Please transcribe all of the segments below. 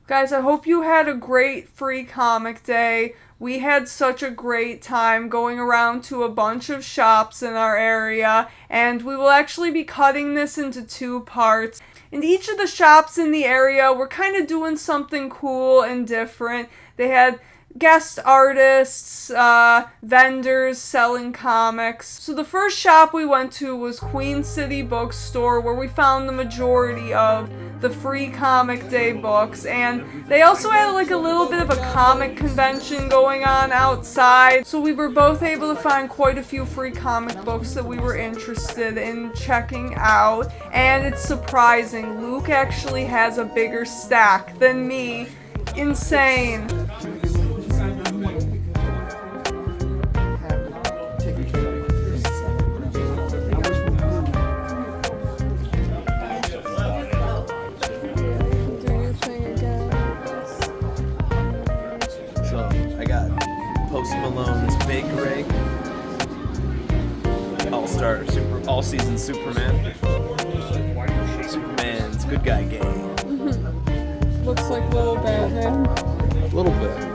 Guys, I hope you had a great free comic day. We had such a great time going around to a bunch of shops in our area, and we will actually be cutting this into 2 parts. And each of the shops in the area were kind of doing something cool and different. They had guest artists, vendors selling comics. So the first shop we went to was Queen City Bookstore, where we found the majority of the free comic day books, and they also had like a little bit of a comic convention going on outside, so we were both able to find quite a few free comic books that we were interested in checking out. And it's surprising, Luke actually has a bigger stack than me. Insane. Malone's Big Rig, All-Season Superman. Superman's good guy game. Looks like little Batman. A little bit.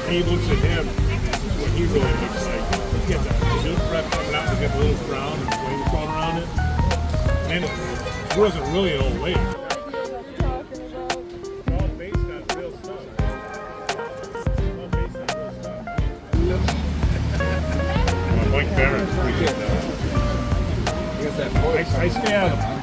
He looks at him, and this is what he really looks like. He got the milk breath coming out, and he got the little crown and flavor thrown around it. And it wasn't really an old lady. It's all based on real stuff. Mike Barron's pretty good. He has that voice. I stay out of him.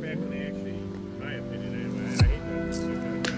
Actually, in my opinion, anyway, I hate that.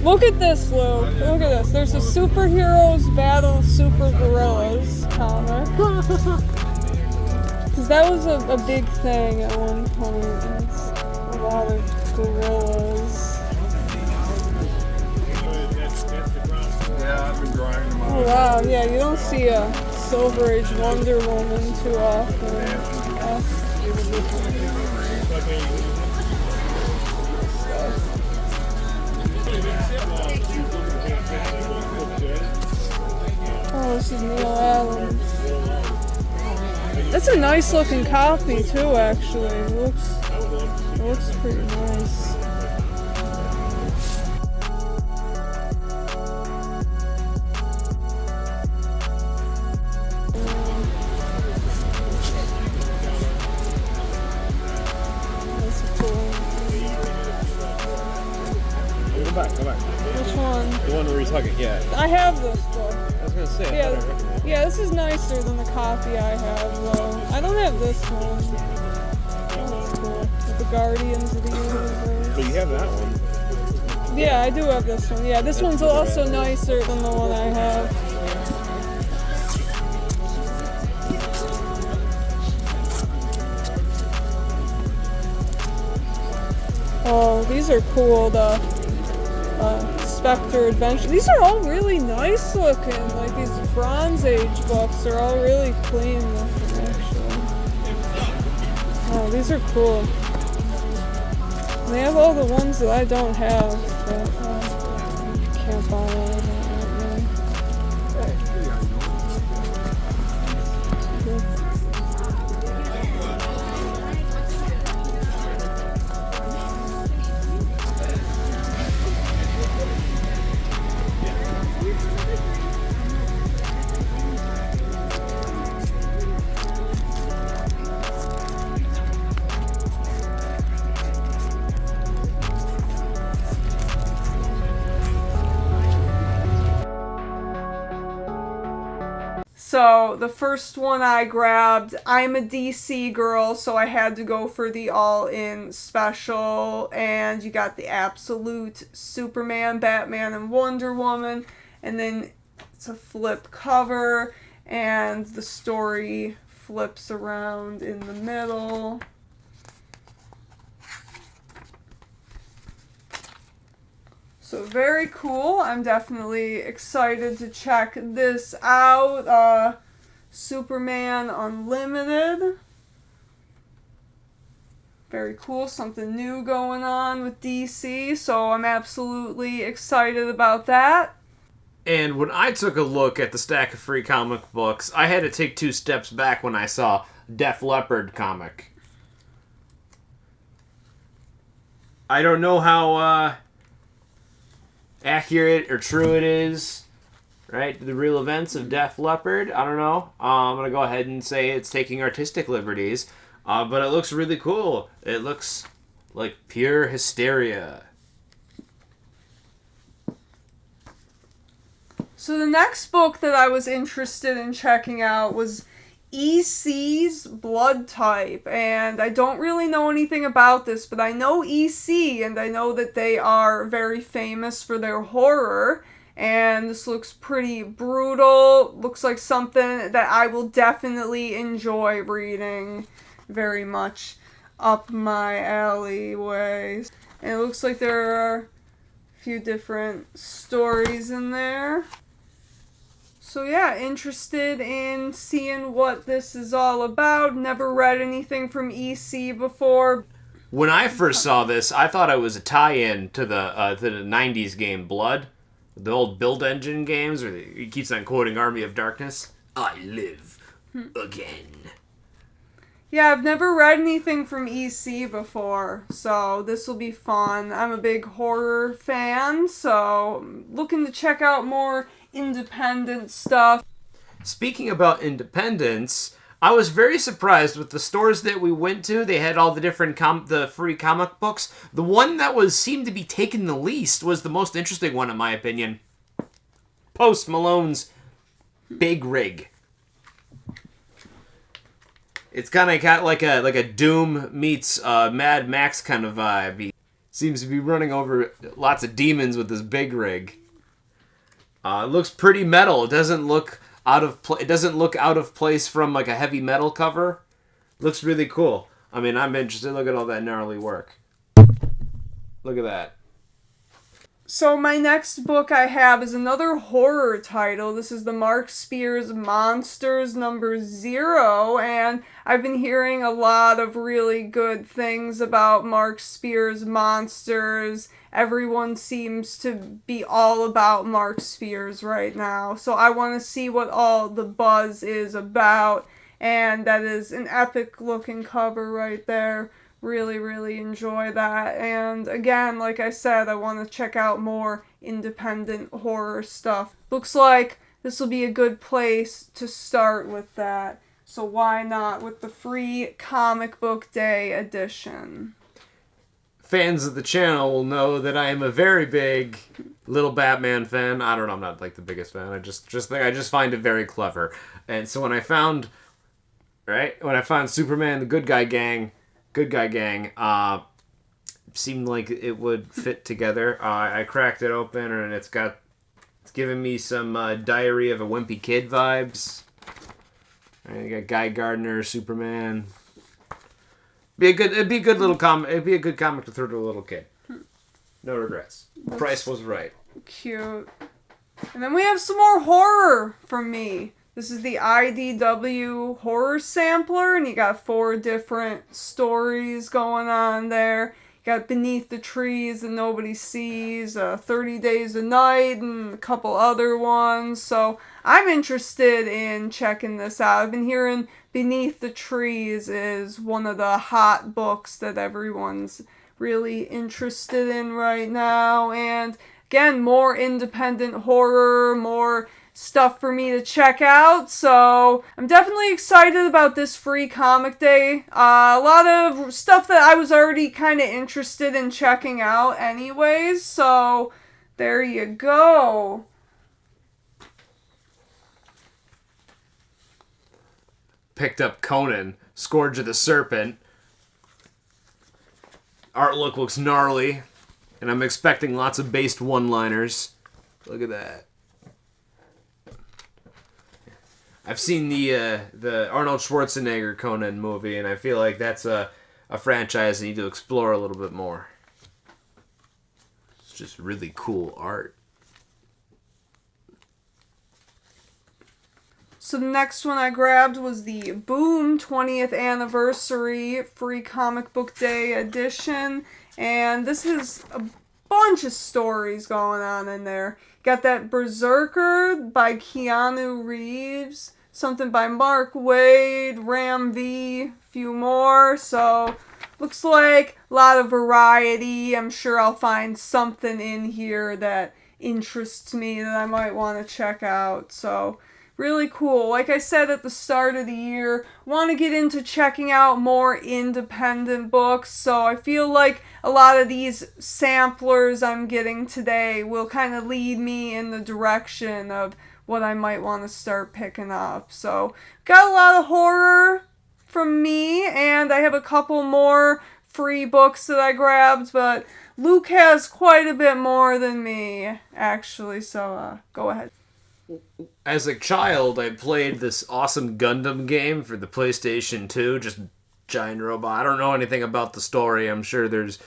Look at this, Luke. Look at this. There's a superheroes battle super gorillas comic. Because that was a big thing at one point. It's a lot of gorillas. Yeah, I've been drawing them Oh all. wow, yeah, you don't see a Silver Age Wonder Woman too often. Oh, this is Neil Adams. That's a nice looking copy too, actually. It looks pretty nice. Go back. Which one? The one where he's hugging, yeah. I have this book. I was gonna say, Yeah, this is nicer than the copy I have, though. I don't have this one. Oh, that's cool. With the Guardians of the Universe. But you have that one. Yeah, I do have this one. Yeah, this one's also nicer than the one I have. Oh, these are cool. The Spectre Adventure. These are all really nice looking. Like these Bronze Age books are all really clean looking, actually. Oh, these are cool. And they have all the ones that I don't have, but can't buy all of them right now. So the first one I grabbed, I'm a DC girl, so I had to go for the all-in special, and you got the absolute Superman, Batman, and Wonder Woman, and then it's a flip cover, and the story flips around in the middle. So very cool. I'm definitely excited to check this out. Superman Unlimited. Very cool. Something new going on with DC. So I'm absolutely excited about that. And when I took a look at the stack of free comic books, I had to take 2 steps back when I saw Def Leopard comic. I don't know how accurate or true it is, right? The real events of Def Leopard. I don't know. I'm going to go ahead and say it's taking artistic liberties. But it looks really cool. It looks like pure hysteria. So the next book that I was interested in checking out was EC's Blood Type, and I don't really know anything about this, but I know EC, and I know that they are very famous for their horror, and this looks pretty brutal. Looks like something that I will definitely enjoy reading. Very much up my alleyway. And it looks like there are a few different stories in there. So yeah, interested in seeing what this is all about. Never read anything from EC before. When I first saw this, I thought it was a tie-in to the 90s game Blood. The old build engine games, where he keeps on quoting Army of Darkness. I live again. Yeah, I've never read anything from EC before, so this will be fun. I'm a big horror fan, so I'm looking to check out more independent stuff. Speaking about independence, I was very surprised with the stores that we went to. They had all the different the free comic books. The one that seemed to be taken the least was the most interesting one, in my opinion. Post Malone's Big Rig. It's kind of got like a Doom meets Mad Max kind of vibe. Seems to be running over lots of demons with this big rig. It looks pretty metal. It doesn't look out of place from like a heavy metal cover. Looks really cool. I mean, I'm interested. Look at all that gnarly work. Look at that. So my next book I have is another horror title. This is the Mark Spears Monsters #0, and I've been hearing a lot of really good things about Mark Spears Monsters. Everyone seems to be all about Mark Spears right now, so I want to see what all the buzz is about, and that is an epic looking cover right there. Really, really enjoy that. And again, like I said, I want to check out more independent horror stuff. Looks like this will be a good place to start with that. So why not with the free Comic Book Day edition? Fans of the channel will know that I am a very big Little Batman fan. I don't know, I'm not like the biggest fan. I just find it very clever. And so when I found Superman, the Good Guy Gang, seemed like it would fit together. I cracked it open, and it's giving me some Diary of a Wimpy Kid vibes. And you got Guy Gardner, Superman. It'd be a good little comic. It'd be a good comic to throw to a little kid. No regrets. Price was right. Cute. And then we have some more horror from me. This is the IDW horror sampler, and you got 4 different stories going on there. You got Beneath the Trees That Nobody Sees, 30 Days a Night, and a couple other ones. So I'm interested in checking this out. I've been hearing Beneath the Trees is one of the hot books that everyone's really interested in right now. And again, more independent horror, more stuff for me to check out, so I'm definitely excited about this free comic day. A lot of stuff that I was already kind of interested in checking out anyways, so there you go. Picked up Conan, Scourge of the Serpent. Artwork looks gnarly, and I'm expecting lots of based one-liners. Look at that. I've seen the Arnold Schwarzenegger Conan movie, and I feel like that's a franchise I need to explore a little bit more. It's just really cool art. So the next one I grabbed was the Boom 20th Anniversary Free Comic Book Day edition, and this is a bunch of stories going on in there. Got that Berserker by Keanu Reeves, something by Mark Waid, Ram V, a few more. So looks like a lot of variety. I'm sure I'll find something in here that interests me that I might want to check out. So really cool. Like I said at the start of the year, want to get into checking out more independent books, so I feel like a lot of these samplers I'm getting today will kind of lead me in the direction of what I might want to start picking up. So, got a lot of horror from me, and I have a couple more free books that I grabbed, but Luke has quite a bit more than me, actually, so go ahead. As a child, I played this awesome Gundam game for the PlayStation 2, just giant robot. I don't know anything about the story. I'm sure there's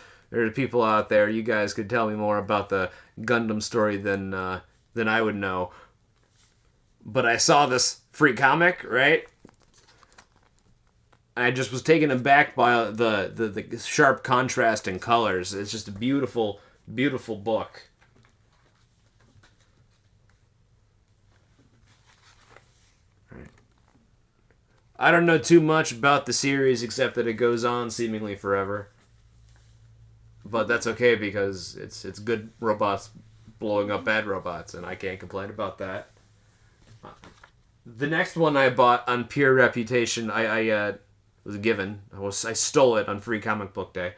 people out there. You guys could tell me more about the Gundam story than I would know. But I saw this free comic, right? I just was taken aback by the sharp contrast in colors. It's just a beautiful, beautiful book. I don't know too much about the series except that it goes on seemingly forever. But that's okay because it's good robots blowing up bad robots, and I can't complain about that. The next one I bought on pure reputation, I was given. I stole it on Free Comic Book Day.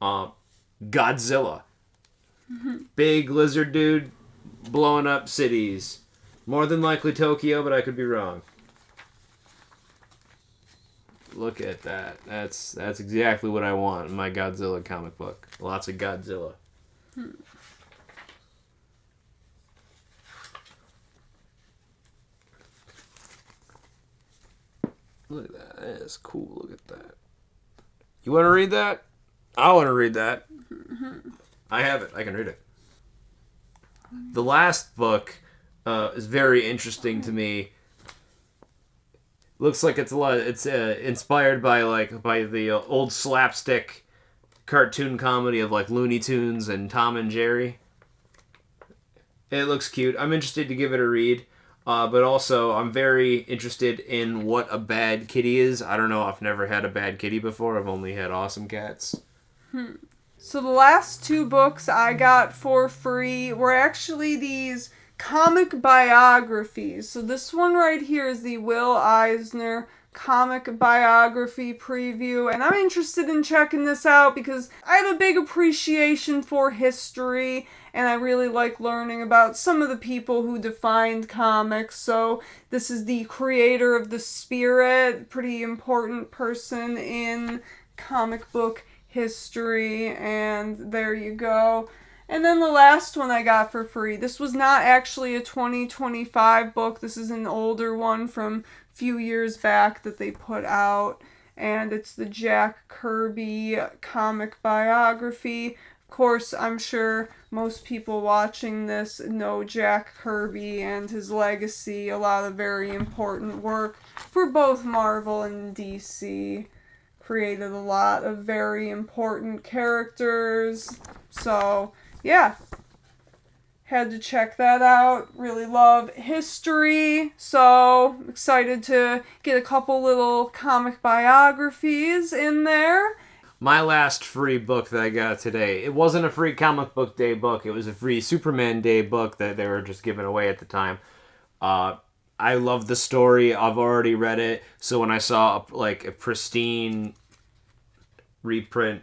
Godzilla. Big lizard dude blowing up cities. More than likely Tokyo, but I could be wrong. Look at that. That's exactly what I want in my Godzilla comic book. Lots of Godzilla. Look at that. That is cool. Look at that. You want to read that? I want to read that. I have it. I can read it. The last book is very interesting to me. Looks like it's a lot. It's inspired by the old slapstick cartoon comedy of like Looney Tunes and Tom and Jerry. It looks cute. I'm interested to give it a read. But also, I'm very interested in what a bad kitty is. I don't know. I've never had a bad kitty before. I've only had awesome cats. So the last 2 books I got for free were actually these comic biographies. So this one right here is the Will Eisner comic biography preview, and I'm interested in checking this out because I have a big appreciation for history, and I really like learning about some of the people who defined comics. So this is the creator of the Spirit, pretty important person in comic book history, and there you go. And then the last one I got for free. This was not actually a 2025 book. This is an older one from a few years back that they put out. And it's the Jack Kirby comic biography. Of course, I'm sure most people watching this know Jack Kirby and his legacy. A lot of very important work for both Marvel and DC. Created a lot of very important characters. So yeah, had to check that out. Really love history, so excited to get a couple little comic biographies in there. My last free book that I got today, it wasn't a free comic book day book, it was a free Superman Day book that they were just giving away at the time. I love the story, I've already read it, so when I saw a pristine reprint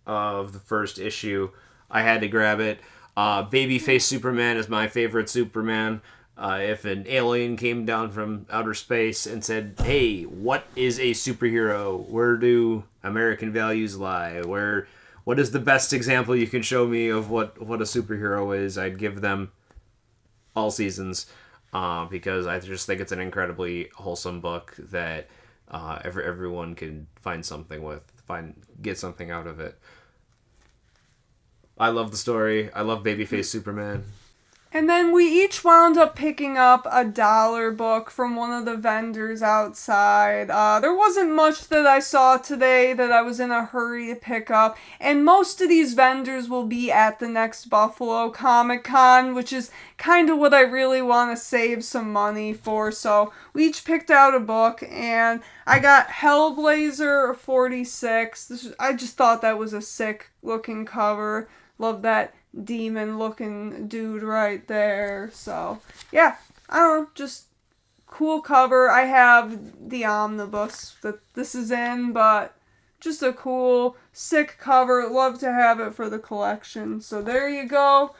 of the first issue, I had to grab it. Babyface Superman is my favorite Superman. If an alien came down from outer space and said, hey, what is a superhero? Where do American values lie? What is the best example you can show me of what a superhero is? I'd give them All Seasons, because I just think it's an incredibly wholesome book that everyone can find something with, get something out of it. I love the story. I love Babyface Superman. And then we each wound up picking up a $1 book from one of the vendors outside. There wasn't much that I saw today that I was in a hurry to pick up. And most of these vendors will be at the next Buffalo Comic Con, which is kind of what I really want to save some money for. So we each picked out a book, and I got Hellblazer 46. I just thought that was a sick looking cover. Love that demon looking dude right there. So yeah, I don't know, just cool cover. I have the omnibus that this is in, but just a cool, sick cover. Love to have it for the collection. So there you go.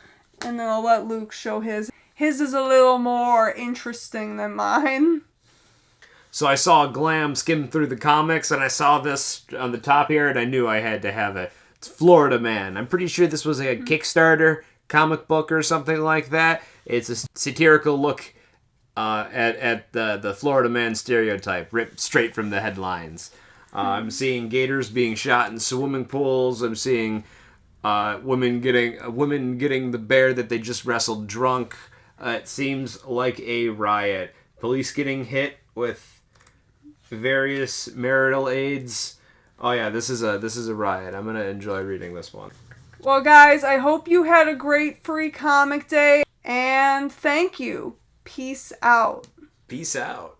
And then I'll let Luke show his. His is a little more interesting than mine. So I saw Glam skim through the comics, and I saw this on the top here, and I knew I had to have it. It's Florida Man. I'm pretty sure this was a Kickstarter comic book or something like that. It's a satirical look at the Florida Man stereotype, ripped straight from the headlines. I'm seeing gators being shot in swimming pools. I'm seeing women getting the bear that they just wrestled drunk. It seems like a riot. Police getting hit with various marital aids. Oh yeah, this is a riot. I'm gonna enjoy reading this one. Well, guys, I hope you had a great free comic day, and thank you. Peace out. Peace out.